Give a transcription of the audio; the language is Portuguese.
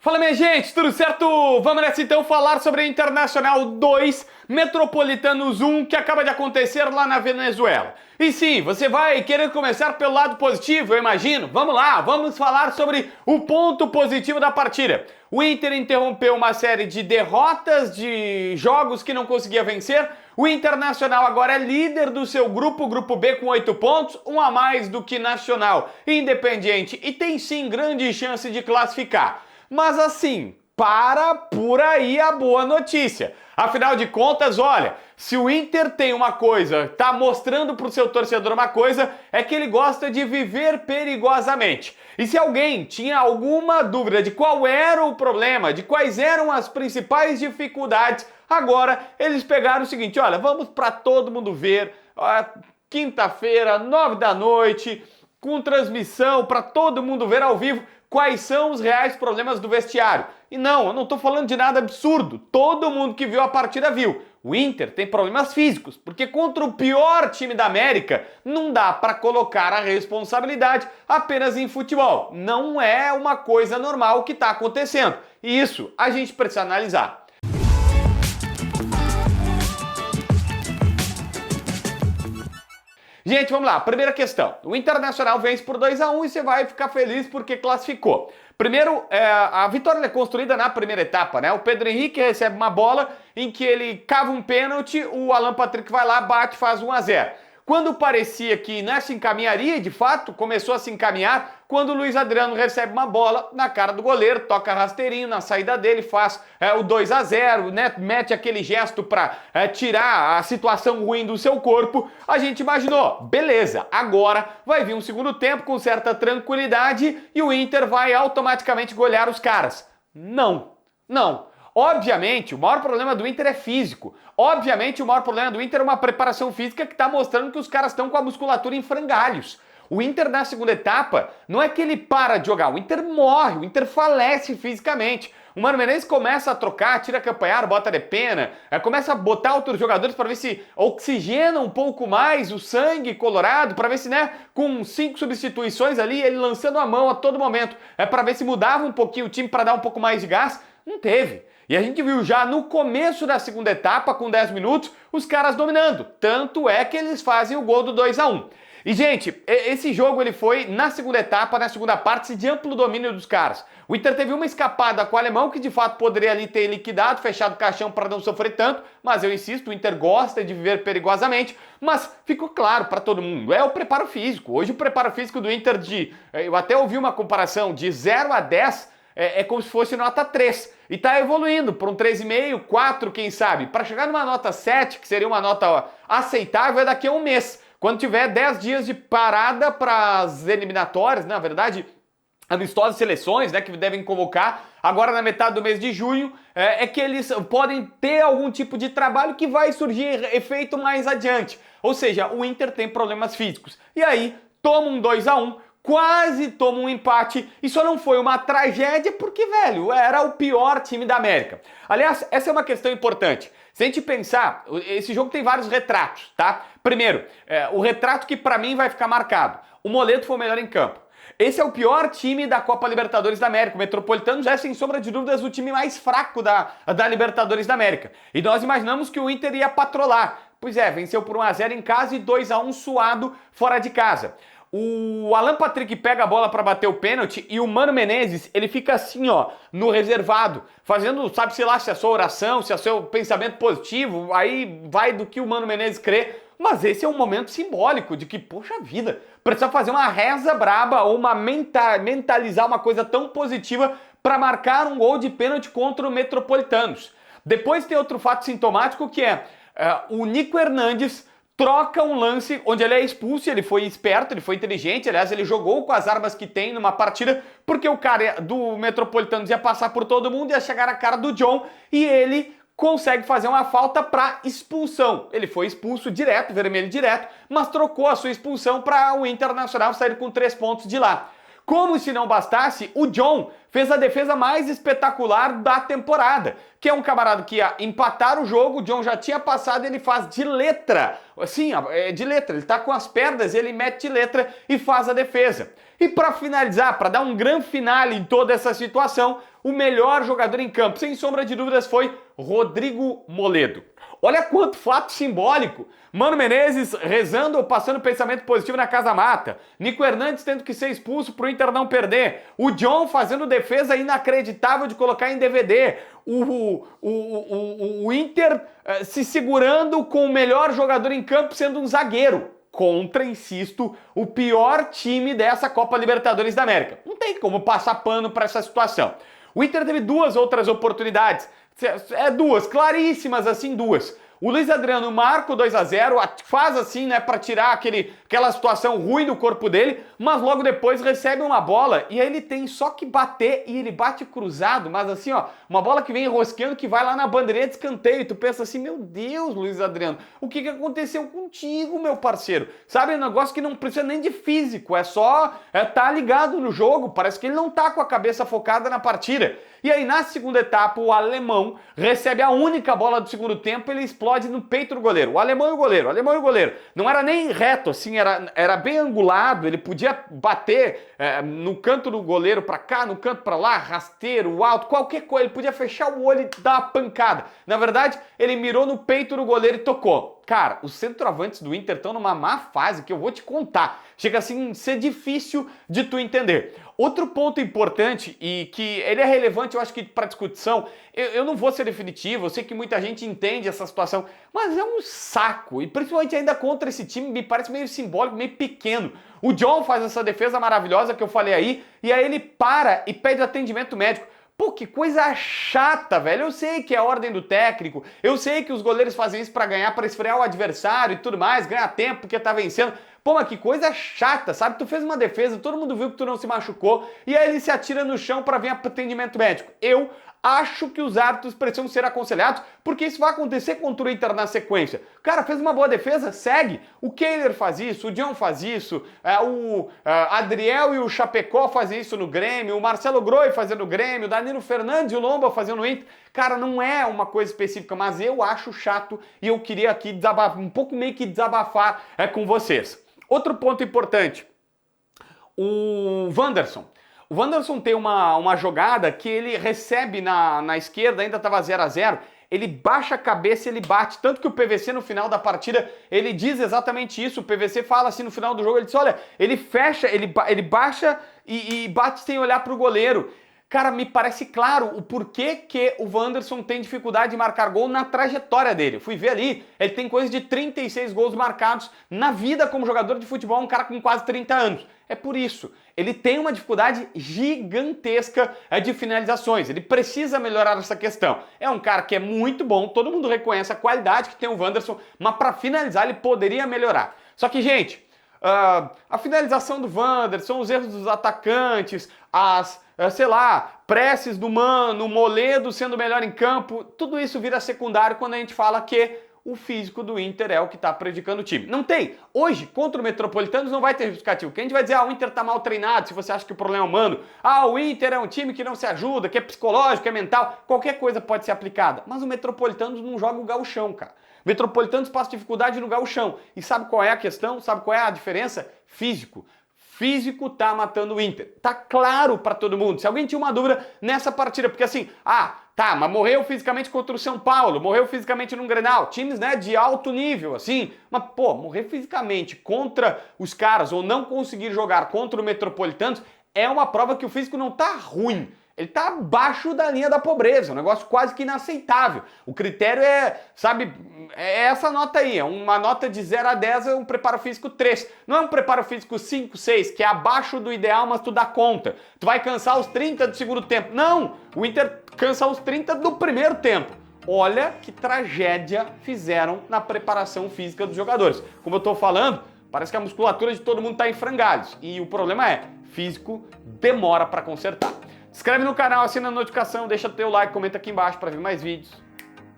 Fala, minha gente, tudo certo? Vamos nessa então falar sobre a Internacional 2, Metropolitanos 1, que acaba de acontecer lá na Venezuela. E sim, você vai querer começar pelo lado positivo, eu imagino. Vamos lá, vamos falar sobre o ponto positivo da partida. O Inter interrompeu uma série de derrotas, de jogos que não conseguia vencer. O Internacional agora é líder do seu grupo, Grupo B, com 8 pontos, um a mais do que Nacional e Independiente, e tem sim grande chance de classificar. Mas assim, para por aí a boa notícia. Afinal de contas, olha, se o Inter tem uma coisa, tá mostrando pro seu torcedor uma coisa, é que ele gosta de viver perigosamente. E se alguém tinha alguma dúvida de qual era o problema, de quais eram as principais dificuldades, agora eles pegaram o seguinte, olha, vamos para todo mundo ver, quinta-feira, 9 da noite, com transmissão para todo mundo ver ao vivo, quais são os reais problemas do vestiário. E não, eu não estou falando de nada absurdo. Todo mundo que viu a partida viu. O Inter tem problemas físicos, porque contra o pior time da América, não dá para colocar a responsabilidade apenas em futebol. Não é uma coisa normal que está acontecendo. E isso a gente precisa analisar. Gente, vamos lá. Primeira questão. O Internacional vence por 2-1 e você vai ficar feliz porque classificou. Primeiro, a vitória é construída na primeira etapa, né? O Pedro Henrique recebe uma bola em que ele cava um pênalti, o Alan Patrick vai lá, bate, faz 1-0. Quando parecia que não se encaminharia, de fato, começou a se encaminhar quando o Luiz Adriano recebe uma bola na cara do goleiro, toca rasteirinho na saída dele, faz o 2-0, né? Mete aquele gesto para tirar a situação ruim do seu corpo. A gente imaginou, beleza, agora vai vir um segundo tempo com certa tranquilidade e o Inter vai automaticamente golear os caras. Não. Obviamente, o maior problema do Inter é físico. Obviamente, o maior problema do Inter é uma preparação física que está mostrando que os caras estão com a musculatura em frangalhos. O Inter na segunda etapa, não é que ele para de jogar, o Inter morre, o Inter falece fisicamente. O Mano Menezes começa a trocar, tira Campanharo, bota de pena, começa a botar outros jogadores para ver se oxigena um pouco mais o sangue colorado, para ver se, né, com 5 substituições ali, ele lançando a mão a todo momento, para ver se mudava um pouquinho o time para dar um pouco mais de gás. Não teve. E a gente viu já no começo da segunda etapa, com 10 minutos, os caras dominando. Tanto é que eles fazem o gol do 2-1. E, gente, esse jogo ele foi, na segunda etapa, na segunda parte, de amplo domínio dos caras. O Inter teve uma escapada com o alemão, que de fato poderia ali ter liquidado, fechado o caixão para não sofrer tanto, mas eu insisto, o Inter gosta de viver perigosamente, mas ficou claro para todo mundo, é o preparo físico. Hoje o preparo físico do Inter eu até ouvi uma comparação, de 0 a 10, é como se fosse nota 3. E tá evoluindo para um 3,5, 4, quem sabe. Para chegar numa nota 7, que seria uma nota aceitável, é daqui a um mês. Quando tiver 10 dias de parada para as eliminatórias, na verdade, amistosas seleções, né, que devem convocar agora na metade do mês de junho, é que eles podem ter algum tipo de trabalho que vai surgir efeito mais adiante. Ou seja, o Inter tem problemas físicos. E aí, toma um 2-1, quase toma um empate e só não foi uma tragédia porque, velho, era o pior time da América. Aliás, essa é uma questão importante. Se a gente pensar, esse jogo tem vários retratos, tá? Primeiro, o retrato que pra mim vai ficar marcado. O Moledo foi o melhor em campo. Esse é o pior time da Copa Libertadores da América. O Metropolitanos é, sem sombra de dúvidas, o time mais fraco da Libertadores da América. E nós imaginamos que o Inter ia patrolar. Pois é, venceu por 1-0 em casa e 2-1 suado fora de casa. O Alan Patrick pega a bola para bater o pênalti e o Mano Menezes, ele fica assim, ó, no reservado, fazendo, sabe-se lá, se é a sua oração, se é o seu pensamento positivo, aí vai do que o Mano Menezes crê. Mas esse é um momento simbólico de que, poxa vida, precisa fazer uma reza braba ou mentalizar uma coisa tão positiva para marcar um gol de pênalti contra o Metropolitanos. Depois tem outro fato sintomático que é o Nico Hernandes troca um lance onde ele é expulso, ele foi esperto, ele foi inteligente, aliás, ele jogou com as armas que tem numa partida, porque o cara do Metropolitanos ia passar por todo mundo, ia chegar na cara do John, e ele consegue fazer uma falta para expulsão. Ele foi expulso direto, vermelho direto, mas trocou a sua expulsão para o Internacional sair com 3 pontos de lá. Como se não bastasse, o John fez a defesa mais espetacular da temporada, que é um camarada que ia empatar o jogo, o John já tinha passado, ele faz de letra, assim, de letra, ele tá com as pernas, ele mete de letra e faz a defesa. E para finalizar, para dar um grande finale em toda essa situação, o melhor jogador em campo, sem sombra de dúvidas, foi Rodrigo Moledo. Olha quanto fato simbólico. Mano Menezes rezando ou passando pensamento positivo na casa mata. Nico Hernandes tendo que ser expulso pro Inter não perder. O John fazendo defesa inacreditável de colocar em DVD. O Inter se segurando com o melhor jogador em campo sendo um zagueiro. Contra, insisto, o pior time dessa Copa Libertadores da América. Não tem como passar pano para essa situação. O Inter teve duas outras oportunidades. Duas, claríssimas assim, duas. O Luiz Adriano marca o 2-0, faz assim, né, para tirar aquela situação ruim do corpo dele, mas logo depois recebe uma bola e aí ele tem só que bater e ele bate cruzado, mas assim, ó, uma bola que vem enrosqueando que vai lá na bandeirinha de escanteio. E tu pensa assim, meu Deus, Luiz Adriano, o que aconteceu contigo, meu parceiro? Sabe, um negócio que não precisa nem de físico, é só tá ligado no jogo, parece que ele não tá com a cabeça focada na partida. E aí na segunda etapa o alemão recebe a única bola do segundo tempo, ele explode no peito do goleiro. O alemão e o goleiro. Não era nem reto, assim, era bem angulado, ele podia bater no canto do goleiro pra cá, no canto pra lá, rasteiro, alto, qualquer coisa, ele podia fechar o olho e dar uma pancada. Na verdade, ele mirou no peito do goleiro e tocou. Cara, os centroavantes do Inter estão numa má fase que eu vou te contar. Chega assim a ser difícil de tu entender. Outro ponto importante e que ele é relevante, eu acho que para discussão, eu não vou ser definitivo, eu sei que muita gente entende essa situação, mas é um saco. E principalmente ainda contra esse time, me parece meio simbólico, meio pequeno. O John faz essa defesa maravilhosa que eu falei aí, e aí ele para e pede atendimento médico. Pô, que coisa chata, velho. Eu sei que é a ordem do técnico, eu sei que os goleiros fazem isso pra ganhar, pra esfriar o adversário e tudo mais, ganhar tempo porque tá vencendo. Pô, mas que coisa chata, sabe? Tu fez uma defesa, todo mundo viu que tu não se machucou, e aí ele se atira no chão pra vir atendimento médico. Eu acho que os árbitros precisam ser aconselhados, porque isso vai acontecer contra o Inter na sequência. Cara, fez uma boa defesa, segue. O Kehler faz isso, o John faz isso, o Adriel e o Chapecó fazem isso no Grêmio, o Marcelo Groi fazendo no Grêmio, o Danilo Fernandes e o Lomba fazendo no Inter. Cara, não é uma coisa específica, mas eu acho chato e eu queria aqui um pouco meio que desabafar com vocês. Outro ponto importante, o Wanderson. O Wanderson tem uma jogada que ele recebe na esquerda, ainda estava 0-0, ele baixa a cabeça e ele bate, tanto que o PVC no final da partida, ele diz exatamente isso, o PVC fala assim no final do jogo, ele diz, olha, ele fecha, ele baixa e bate sem olhar para o goleiro. Cara, me parece claro o porquê que o Wanderson tem dificuldade de marcar gol na trajetória dele. Eu fui ver ali, ele tem coisa de 36 gols marcados na vida como jogador de futebol, um cara com quase 30 anos. É por isso, ele tem uma dificuldade gigantesca de finalizações, ele precisa melhorar essa questão. É um cara que é muito bom, todo mundo reconhece a qualidade que tem o Wanderson, mas para finalizar ele poderia melhorar. Só que, gente, a finalização do Wanderson, os erros dos atacantes, sei lá, preces do Mano, o Moledo sendo melhor em campo, tudo isso vira secundário quando a gente fala que o físico do Inter é o que está prejudicando o time. Não tem. Hoje, contra o Metropolitanos, não vai ter justificativo. Quem a gente vai dizer, o Inter está mal treinado, se você acha que o problema é humano. O Inter é um time que não se ajuda, que é psicológico, que é mental. Qualquer coisa pode ser aplicada. Mas o Metropolitanos não joga o gauchão, cara. O Metropolitanos passa dificuldade no gauchão. E sabe qual é a questão? Sabe qual é a diferença? Físico. Físico tá matando o Inter. Tá claro pra todo mundo. Se alguém tinha uma dúvida nessa partida, porque assim, tá, mas morreu fisicamente contra o São Paulo, morreu fisicamente num Grenal, times, né, de alto nível, assim, mas, pô, morrer fisicamente contra os caras ou não conseguir jogar contra o Metropolitanos é uma prova que o físico não tá ruim. Ele tá abaixo da linha da pobreza, um negócio quase que inaceitável. O critério é essa nota aí, é uma nota de 0 a 10, é um preparo físico 3. Não é um preparo físico 5, 6, que é abaixo do ideal, mas tu dá conta. Tu vai cansar os 30 do segundo tempo. Não! O Inter cansa os 30 do primeiro tempo. Olha que tragédia fizeram na preparação física dos jogadores. Como eu tô falando, parece que a musculatura de todo mundo tá em frangalhos. E o problema é, físico demora para consertar. Se inscreve no canal, assina a notificação, deixa teu like, comenta aqui embaixo para ver mais vídeos.